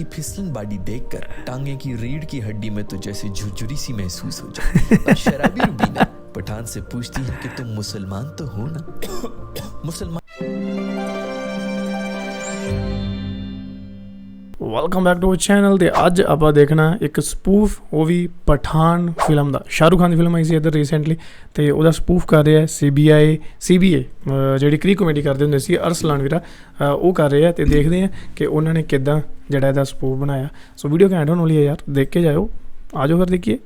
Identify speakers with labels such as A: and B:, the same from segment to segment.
A: की फिसलन बॉडी देखकर टांगे की रीढ़ की हड्डी में तो जैसे झुरझुरी सी महसूस हो जाती है। और शराबी रुबीना पठान से पूछती है कि तुम मुसलमान तो हो ना? मुसलमान।
B: Welcome back to channel. ਤੇ ਅੱਜ ਆਪਾਂ ਦੇਖਣਾ ਇੱਕ ਸਪੂਫ, ਉਹ ਵੀ ਪਠਾਨ ਫਿਲਮ ਦਾ। ਸ਼ਾਹਰੁਖ ਖਾਨ ਦੀ ਫਿਲਮ ਆਈ ਸੀ ਇੱਧਰ ਰੀਸੈਂਟਲੀ, ਤੇ ਉਹਦਾ ਸਪੂਫ ਕਰ ਰਿਹਾ ਸੀਬੀਏ ਜਿਹੜੀ ਕ੍ਰੀ ਕਮੇਡੀ ਕਰਦੇ ਹੁੰਦੇ ਸੀ ਅਰਸਲਾਨ ਵੀਰਾ, ਉਹ ਕਰ ਰਹੇ ਆ। ਤੇ ਦੇਖਦੇ ਆ ਕਿ ਉਹਨਾਂ ਨੇ ਕਿੱਦਾਂ ਜਿਹੜਾ ਇਹਦਾ ਸਪੂਫ ਬਣਾਇਆ। ਸੋ ਵੀਡੀਓ ਘੈਂਟ ਹੋਣ ਵਾਲੀ ਹੈ यार, देख के जाओ। आ जाओ फिर देखिए।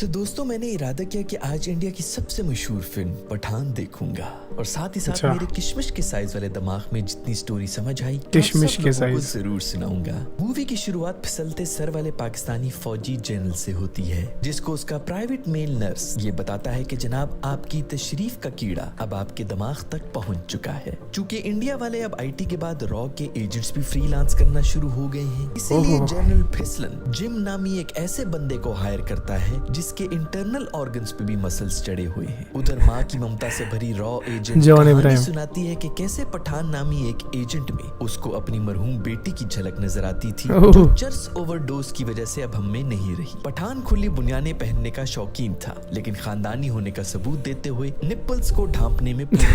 A: तो दोस्तों, मैंने इरादा किया कि आज इंडिया की सबसे मशहूर फिल्म पठान देखूंगा और साथ ही साथ मेरे किशमिश के साइज वाले दिमाग में जितनी स्टोरी समझ आई
B: किशमिश के साइज
A: जरूर सुनाऊंगा। मूवी की शुरुआत फिसलते सर वाले पाकिस्तानी फौजी जनरल से होती है, जिसको उसका प्राइवेट मेल नर्स ये बताता है कि जनाब आपकी तशरीफ का कीड़ा अब आपके दिमाग तक पहुंच चुका है। चूंकि इंडिया वाले अब IT के बाद रॉ के एजेंट्स भी फ्रीलांस करना शुरू हो गए हैं, इसीलिए जनरल फिसलन जिम नामी एक ऐसे बंदे को हायर करता है जिसके इंटरनल ऑर्गन्स पे भी मसल्स चढ़े हुए हैं। उधर माँ की ममता से भरी रॉ एजेंट कहानी सुनाती है कि कैसे पठान नामी एक एजेंट में उसको अपनी मरहूम बेटी की झलक नजर आती थी, जो चर्स ओवरडोज की वजह से अब हम में नहीं रही। पठान खुली बुनियाने पहनने का शौकीन था, लेकिन खानदानी होने का सबूत देते हुए निप्पल्स को ढांपने में पूरी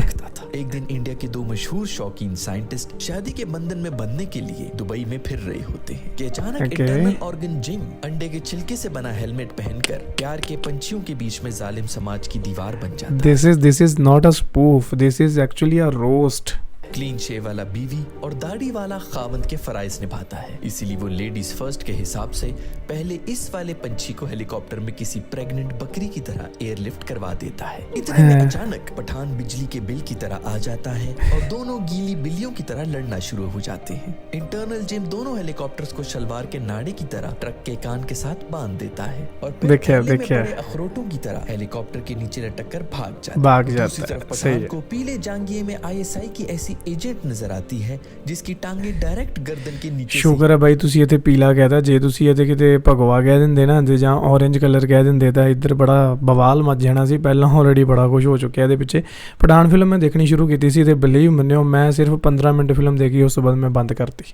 A: रखता था। एक दिन इंडिया के दो मशहूर शौकीन साइंटिस्ट शादी के बंधन में बंधने के लिए दुबई में फिर रहे होते हैं कि अचानक इंटरनल ऑर्गन जिम अंडे के छिलके से बना हेलमेट पहनकर प्यार के पंछियों के बीच में जालिम समाज की दीवार बन जाता है।
B: This is not a spoof. This is actually a roast.
A: Clean shave वाला बीवी और दाढ़ी वाला खावंद के फराइज निभाता है, इसीलिए वो लेडीज फर्स्ट के हिसाब से पहले इस वाले पंछी को हेलीकॉप्टर में किसी प्रेग्नेंट बकरी की तरह एयरलिफ्ट करवा देता है। इतने में अचानक पठान बिजली के बिल की तरह आ जाता है और दोनों गीली बिल्लियों की तरह लड़ना शुरू हो जाते हैं। इंटरनल जिम दोनों हेलीकॉप्टर्स को शलवार के नाड़े की तरह ट्रक के कान के साथ बांध देता है और फिर अखरोटों की तरह हेलीकॉप्टर के नीचे लटक कर भाग जाता है। दूसरी तरफ पठान को पीले जांघिये में ISI की ऐसी एजेंट नजर आती है जिसकी टांगे डायरेक्ट गर्दन के नीचे।
B: ਸ਼ੁਕਰ ਹੈ ਬਾਈ ਤੁਸੀਂ ਇੱਥੇ ਪੀਲਾ ਕਹਿਤਾ, ਜੇ ਤੁਸੀਂ ਇੱਥੇ ਕਿਤੇ ਭਗਵਾ ਕਹਿ ਦਿੰਦੇ ਨਾ ਤੇ ਜਾਂ ਔਰੇਂਜ ਕਲਰ ਕਹਿ ਦਿੰਦੇ ਤਾਂ ਇੱਧਰ ਬੜਾ ਬਵਾਲ ਮਚ ਜਾਣਾ ਸੀ। ਪਹਿਲਾਂ ਆਲਰੇਡੀ ਬੜਾ ਕੁਝ ਹੋ ਚੁੱਕਿਆ ਇਹਦੇ ਪਿੱਛੇ। ਪਠਾਨ ਫਿਲਮ ਮੈਂ ਦੇਖਣੀ ਸ਼ੁਰੂ ਕੀਤੀ ਸੀ ਤੇ ਬਿਲੀਵ ਮੰਨਿਓ ਮੈਂ ਸਿਰਫ 15 ਮਿੰਟ ਫਿਲਮ ਦੇਖੀ, ਉਸ ਤੋਂ ਬਾਅਦ ਮੈਂ ਬੰਦ ਕਰਤੀ।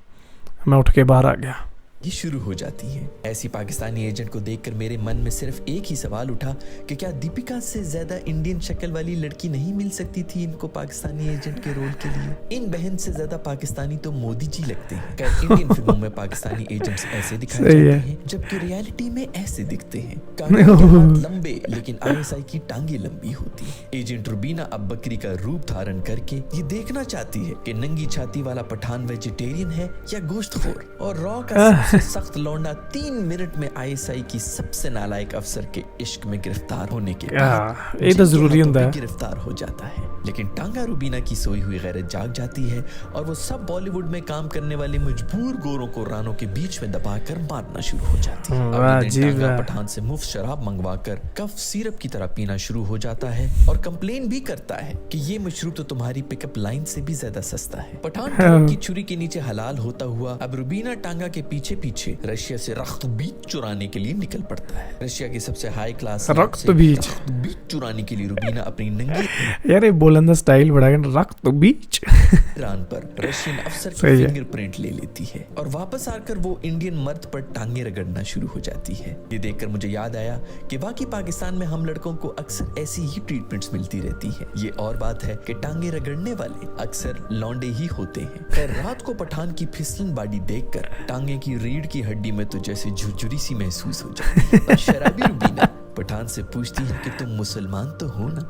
B: ਮੈਂ ਉੱਠ ਕੇ ਬਾਹਰ ਆ ਗਿਆ।
A: ये शुरू हो जाती है। ऐसी पाकिस्तानी एजेंट को देखकर मेरे मन में सिर्फ एक ही सवाल उठा कि क्या दीपिका से ज्यादा इंडियन शक्ल वाली लड़की नहीं मिल सकती थी इनको पाकिस्तानी एजेंट के रोल के लिए? इन बहन से ज्यादा पाकिस्तानी तो मोदी जी लगते हैं। क्या इंडियन फिल्मों में पाकिस्तानी एजेंट्स ऐसे दिखाए जाते हैं, जबकि रियलिटी में ऐसे दिखते हैं। हाथ लंबे लेकिन ISI की टांगे लंबी होती है। एजेंट रुबीना अब बकरी का रूप धारण करके ये देखना चाहती है कि नंगी छाती वाला पठान वेजिटेरियन है या गोश्तखोर। और रॉ का सख्त लौंडा 3 मिनट में ISI की सबसे नालायक अफसर के इश्क में गिरफ्तार होने के बाद
B: ये तो जरूरी होता है,
A: गिरफ्तार हो जाता है। लेकिन टांगा रुबीना की सोई हुई गैरत जाग जाती है और वो सब बॉलीवुड में काम करने वाले मजबूर गोरों को रानों के बीच में दबाकर मारना शुरू हो जाती है। टांगा पठान से मुफ्त शराब मंगवाकर कफ सिरप की तरह पीना शुरू हो जाता है और कंप्लेन भी करता है कि ये मशरूब तो तुम्हारी पिकअप लाइन से भी ज्यादा सस्ता है। पठान की छुरी के नीचे हलाल होता हुआ अब रुबीना टांगा के पीछे रशिया से रक्त बीज चुराने के लिए निकल पड़ता है। रशिया की सबसे हाई क्लास
B: रक्त बीज
A: चुराने के लिए रुबीना अपनी नंगी
B: यार बोलन दा स्टाइल बड़ा है, रक्त बीज
A: ईरान पर रशियन अफसर की फिंगरप्रिंट ले लेती है और वापस आकर वो इंडियन मर्द पर टांगे रगड़ना शुरू हो जाती है। ये देखकर मुझे याद आया कि बाकी पाकिस्तान में हम लड़कों को अक्सर ऐसी ही ट्रीटमेंट्स मिलती रहती है। ये और बात है कि टांगे रगड़ने वाले अक्सर लौंडे ही होते हैं। खैर रात को पठान की फिसलन बॉडी देखकर टांगे की रीढ़ की हड्डी में तो जैसे झुरझुरी सी महसूस हो जाती है। और शराबी रुबीना पठान से पूछती है कि तुम मुसलमान तो हो ना?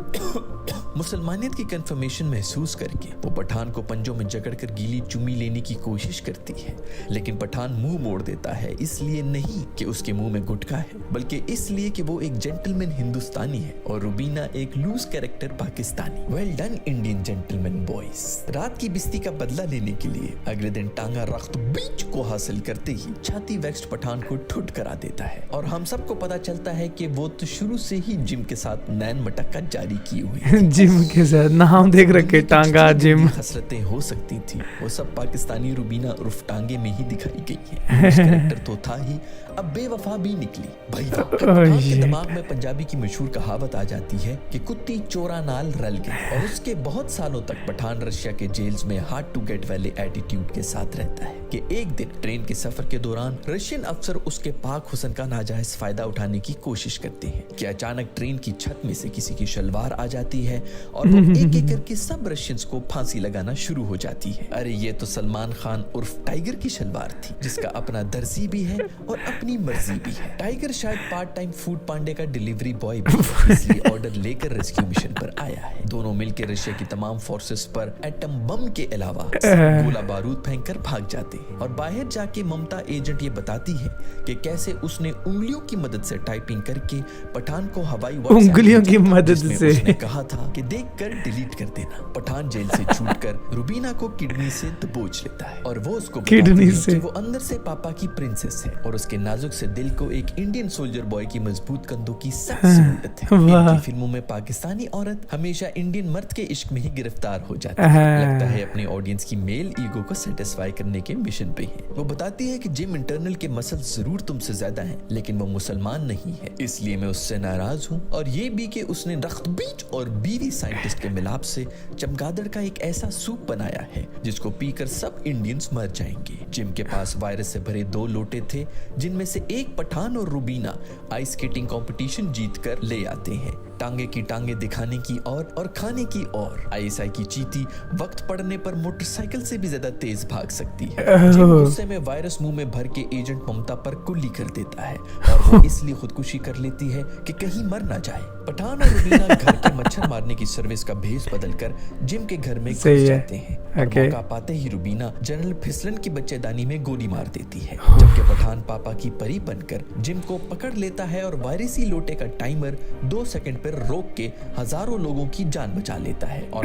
A: मुसलमानियत की कंफर्मेशन महसूस करके वो पठान को पंजों में जकड़कर गीली चुम्मी लेने की कोशिश करती है, लेकिन पठान मुंह मोड़ देता है। इसलिए नहीं कि उसके मुंह में गुटखा है, बल्कि इसलिए कि वो एक जेंटलमैन हिंदुस्तानी है और रुबीना एक loose character Pakistani. Well done Indian gentleman boys. रात की बिस्ती का बदला लेने के लिए अगले दिन टांगा रख्त बीच को हासिल करते ही छाती वैक्स्ड पठान को ठुट करा देता है और हम सबको पता चलता है कि वो तो शुरू से ही जिम के साथ नैन मटक्का जारी की हुई थी।
B: जिम के साथ नाम देख रखे, टांगा जिम।
A: हसरतें हो सकती थी वो सब पाकिस्तानी रुबीना उर्फ टांगे में ही दिखाई गई है। कैरेक्टर तो था ही, अब बेवफा भी निकली। भाई पठान के दिमाग में पंजाबी की मशहूर कहावत आ जाती है कि कुत्ती चोरा नाल रल गई, और उसके बहुत सालों तक पठान रशिया के जेल्स में हार्ड टू गेट वाले एटीट्यूड के साथ रहता है कि एक दिन ट्रेन के सफर के दौरान रशियन अफसर उसके पाक हुस्न का नाजायज फायदा उठाने की कोशिश करते हैं कि अचानक ट्रेन की छत में से किसी की शलवार आ जाती है और वो एक एक करके सब रशियंस को फांसी लगाना शुरू हो जाती है। अरे ये तो सलमान खान उर्फ टाइगर की शलवार थी, जिसका अपना दर्जी भी है और अपनी मर्जी भी है। टाइगर शायद पार्ट टाइम फूड पांडे का डिलीवरी बॉय भी है, इसलिए ऑर्डर लेकर रेस्क्यू मिशन पर आया है। दोनों मिलकर रशिया की तमाम फोर्सेस पर एटम बम के अलावा गोला बारूद फेंककर भाग जाते हैं, और बाहर जाके ममता एजेंट ये बताती है कि कैसे उसने उंगलियों की मदद से टाइपिंग करके पठान को हवाई
B: उंगलियों की मदद से
A: उसने कहा था कि देखकर डिलीट कर देना। पठान जेल से छूटकर रुबीना को किडनी से दबोच लेता है और वो उसको
B: किडनी से
A: कि वो अंदर से पापा की प्रिंसेस है और उसके नाजुक से दिल को एक इंडियन सोल्जर बॉय की मजबूत कंधों की सख्त जरूरत है। इनकी फिल्मों में पाकिस्तानी औरत हमेशा इंडियन मर्द के इश्क में ही गिरफ्तार हो जाती है। लगता है अपने ऑडियंस की मेल ईगो को सेटिस्फाई करने के मिशन पे है। वो बताती है कि जिम इंटरनल के मसल जरूर तुमसे ज्यादा हैं, लेकिन वो मुसलमान नहीं है, इसलिए मैं उससे नाराज हूँ। और ये भी कि उसने रख्त बीच और बीवी साइंटिस्ट के मिलाप से चमगादड़ का एक ऐसा सूप बनाया है जिसको पीकर सब इंडियंस मर जाएंगे। जिम के पास वायरस से भरे 2 लोटे थे, जिनमें से एक पठान और रुबीना आइस स्केटिंग कंपटीशन जीतकर ले आते हैं। टांगे की टांगे दिखाने की और खाने की और। आईएसआई की चींटी वक्त पड़ने पर मोटरसाइकिल से भी ज्यादा तेज भाग सकती है। जिम गुस्से में वायरस मुंह में भर के एजेंट ममता पर कुल्ली कर देता है और वो इसलिए खुदकुशी कर लेती है कि कहीं मर ना जाए। पठान और रुबीना घर के मच्छर मारने की सर्विस का भेस बदलकर जिम के घर में घुस जाते हैं। मौका पाते ही रुबीना जनरल फिसलन की बच्चेदानी में गोली मार देती है, जबकि पठान पापा की परी बनकर जिम को पकड़ लेता है और वायरसी लोटे का टाइमर 2 सेकंड पर रोक के हजारों लोगों की जान बचा लेता है और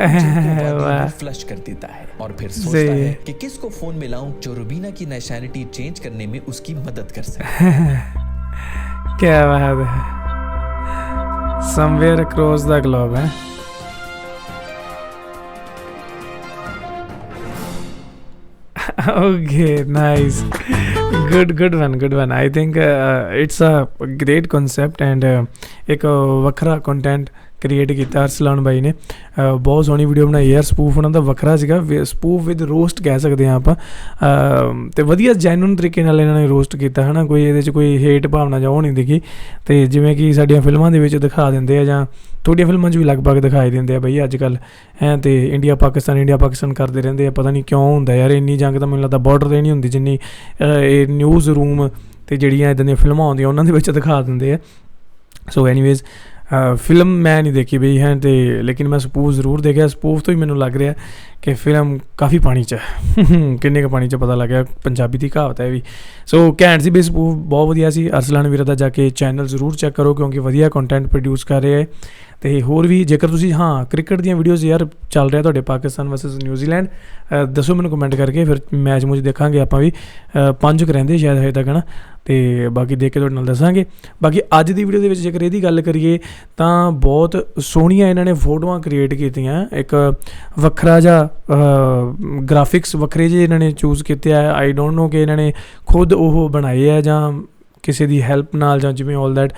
A: फ्लश कर देता है। और फिर सोचता है कि किसको फोन मिलाऊं जो रुबीना की नेशनैलिटी चेंज करने में उसकी मदद कर सके।
B: क्या बात है, समवेयर अक्रॉस द ग्लोब है। Okay, nice. Good one. I think it's a great concept and एक ਵੱਖਰਾ कंटेंट क्रिएट ਕੀਤਾ ਅਰਸਲਾਨ ਬਾਈ ਨੇ। ਬਹੁਤ ਸੋਹਣੀ ਵੀਡੀਓ ਬਣਾਈ ਯਾਰ। ਸਪੂਫ ਉਹਨਾਂ ਦਾ ਵੱਖਰਾ ਸੀਗਾ, ਸਪੂਫ ਵਿਦ ਰੋਸਟ ਕਹਿ ਸਕਦੇ ਹਾਂ ਆਪਾਂ। ਅਤੇ ਵਧੀਆ ਜੈਨੂਨ ਤਰੀਕੇ ਨਾਲ ਇਹਨਾਂ ਨੇ ਰੋਸਟ ਕੀਤਾ ਹੈ ਨਾ, ਕੋਈ ਇਹਦੇ 'ਚ ਕੋਈ ਹੇਟ ਭਾਵਨਾ ਜਾਂ ਉਹ ਨਹੀਂ ਦਿਖੀ। ਅਤੇ ਜਿਵੇਂ ਕਿ ਸਾਡੀਆਂ ਫਿਲਮਾਂ ਦੇ ਵਿੱਚ ਦਿਖਾ ਦਿੰਦੇ ਆ, ਜਾਂ ਤੁਹਾਡੀਆਂ ਫਿਲਮਾਂ 'ਚ ਵੀ ਲਗਭਗ ਦਿਖਾਈ ਦਿੰਦੇ ਆ ਬਈ ਅੱਜ ਕੱਲ੍ਹ ਹੈ। ਅਤੇ ਇੰਡੀਆ ਪਾਕਿਸਤਾਨ ਕਰਦੇ ਰਹਿੰਦੇ ਆ, ਪਤਾ ਨਹੀਂ ਕਿਉਂ ਹੁੰਦਾ ਯਾਰ। ਇੰਨੀ ਜੰਗ ਤਾਂ ਮੈਨੂੰ ਲੱਗਦਾ ਬਾਰਡਰ 'ਤੇ ਨਹੀਂ ਹੁੰਦੀ ਜਿੰਨੀ ਇਹ ਨਿਊਜ਼ ਰੂਮ ਅਤੇ ਜਿਹੜੀਆਂ ਇੱਦਾਂ ਦੀਆਂ ਫਿਲਮਾਂ ਆਉਂਦੀਆਂ ਉਹਨਾਂ ਦੇ ਵਿੱਚ ਦਿਖਾ ਦਿੰਦੇ ਆ। ਸੋ ਐਨੀਵੇਜ਼ ਫਿਲਮ ਮੈਂ ਨਹੀਂ ਦੇਖੀ ਬਈ ਹੈ, ਅਤੇ ਲੇਕਿਨ ਮੈਂ ਸਪੂਫ ਜ਼ਰੂਰ ਦੇਖਿਆ। ਸਪੂਫ ਤੋਂ ਹੀ ਮੈਨੂੰ ਲੱਗ ਰਿਹਾ ਕਿ ਫਿਲਮ ਕਾਫੀ ਪਾਣੀ 'ਚ ਹੈ। ਕਿੰਨੇ ਕੁ ਪਾਣੀ 'ਚ ਪਤਾ ਲੱਗਿਆ, ਪੰਜਾਬੀ ਦੀ ਕਹਾਵਤ ਹੈ ਵੀ। ਸੋ ਘੈਂਟ ਸੀ ਬਈ ਸਪੂਫ, ਬਹੁਤ ਵਧੀਆ ਸੀ। ਅਰਸਲਾਨ ਵੀਰ ਦਾ ਜਾ ਕੇ ਚੈਨਲ ਜ਼ਰੂਰ ਚੈੱਕ ਕਰੋ ਕਿਉਂਕਿ ਵਧੀਆ ਕੰਟੈਂਟ ਪ੍ਰੋਡਿਊਸ ਕਰ ਰਿਹਾ ਹੈ। ਅਤੇ ਹੋਰ ਵੀ ਜੇਕਰ ਤੁਸੀਂ ਕ੍ਰਿਕਟ ਦੀਆਂ ਵੀਡੀਓਜ਼ ਯਾਰ ਚੱਲ ਰਿਹਾ ਤੁਹਾਡੇ ਪਾਕਿਸਤਾਨ ਵਰਸਸ ਨਿਊਜ਼ੀਲੈਂਡ, ਦੱਸੋ ਮੈਨੂੰ ਕਮੈਂਟ ਕਰਕੇ, ਫਿਰ ਮੈਚ ਮੂਚ ਦੇਖਾਂਗੇ ਆਪਾਂ ਵੀ। 5 ਕੁ ਰਹਿੰਦੇ ਸ਼ਾਇਦ ਹਜੇ ਤੱਕ ਹੈ ਨਾ, ਅਤੇ ਬਾਕੀ ਦੇਖ ਕੇ ਤੁਹਾਡੇ ਨਾਲ ਦੱਸਾਂਗੇ। ਬਾਕੀ ਅੱਜ ਦੀ ਵੀਡੀਓ ਦੇ ਵਿੱਚ ਜੇਕਰ ਇਹਦੀ ਗੱਲ ਕਰੀਏ ਤਾਂ ਬਹੁਤ ਸੋਹਣੀਆਂ ਇਹਨਾਂ ਨੇ ਫੋਟੋਆਂ ਕ੍ਰੀਏਟ ਕੀਤੀਆਂ। ਇੱਕ ਵੱਖਰਾ ਜਿਹਾ ਗ੍ਰਾਫਿਕਸ ਵੱਖਰੇ ਜਿਹੇ ਇਹਨਾਂ ਨੇ ਚੂਜ਼ ਕੀਤੇ ਆ। ਆਈ ਡੋਂਟ ਨੋ ਕਿ ਇਹਨਾਂ ਨੇ ਖੁਦ ਉਹ ਬਣਾਏ ਆ ਜਾਂ ਕਿਸੇ ਦੀ ਹੈਲਪ ਨਾਲ ਜਾਂ ਜਿਵੇਂ ਆਲ ਦੈਟ,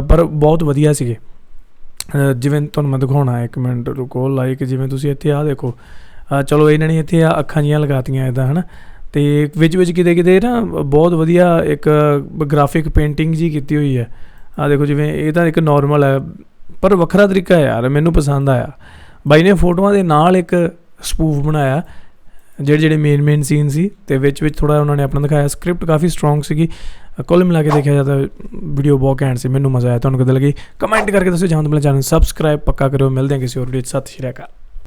B: ਪਰ ਬਹੁਤ ਵਧੀਆ ਸੀਗੇ। ਜਿਵੇਂ ਤੁਹਾਨੂੰ ਮੈਂ ਦਿਖਾਉਣਾ, ਇੱਕ ਮਿੰਟ ਰੁਕੋ। ਲਾਈਕ ਜਿਵੇਂ ਤੁਸੀਂ ਇੱਥੇ ਆਹ ਦੇਖੋ, ਚਲੋ ਇਹਨਾਂ ਨੇ ਇੱਥੇ ਅੱਖਾਂ ਜਿਹੀਆਂ ਲਗਾਤੀਆਂ ਇੱਦਾਂ ਹੈ ਨਾ, ਅਤੇ ਵਿੱਚ ਕਿਤੇ ਕਿਤੇ ਨਾ ਬਹੁਤ ਵਧੀਆ ਇੱਕ ਗ੍ਰਾਫਿਕ ਪੇਂਟਿੰਗ ਜਿਹੀ ਕੀਤੀ ਹੋਈ ਹੈ। ਆਹ ਦੇਖੋ, ਜਿਵੇਂ ਇਹ ਤਾਂ ਇੱਕ ਨੋਰਮਲ ਹੈ ਪਰ ਵੱਖਰਾ ਤਰੀਕਾ ਯਾਰ, ਮੈਨੂੰ ਪਸੰਦ ਆਇਆ। ਬਾਈ ਨੇ ਫੋਟੋਆਂ ਦੇ ਨਾਲ ਇੱਕ ਸਪੂਫ ਬਣਾਇਆ ਜਿਹੜੇ ਮੇਨ ਸੀਨ ਸੀ, ਅਤੇ ਵਿੱਚ ਥੋੜ੍ਹਾ ਉਹਨਾਂ ਨੇ ਆਪਣਾ ਦਿਖਾਇਆ। ਸਕ੍ਰਿਪਟ ਕਾਫੀ ਸਟਰੋਂਗ ਸੀਗੀ। ਕੁੱਲ ਮਿਲਾ ਕੇ ਦੇਖਿਆ ਜਾਂਦਾ ਵੀਡੀਓ ਬਹੁਤ ਘੈਂਟ ਸੀ, ਮੈਨੂੰ ਮਜ਼ਾ ਆਇਆ। ਤੁਹਾਨੂੰ ਕਿੱਦਾਂ ਲੱਗੀ ਕਮੈਂਟ ਕਰਕੇ ਦੱਸੋ। ਜਾਂ ਤਾਂ ਪਹਿਲਾਂ ਚੈਨਲ ਸਬਸਕ੍ਰਾਈਬ ਪੱਕਾ ਕਰਿਓ। ਮਿਲਦੇ ਹਾਂ ਕਿਸੇ ਹੋਰ ਵੀਡੀਓ 'ਚ। ਸਤਿ ਸ਼੍ਰੀ ਅਕਾਲ।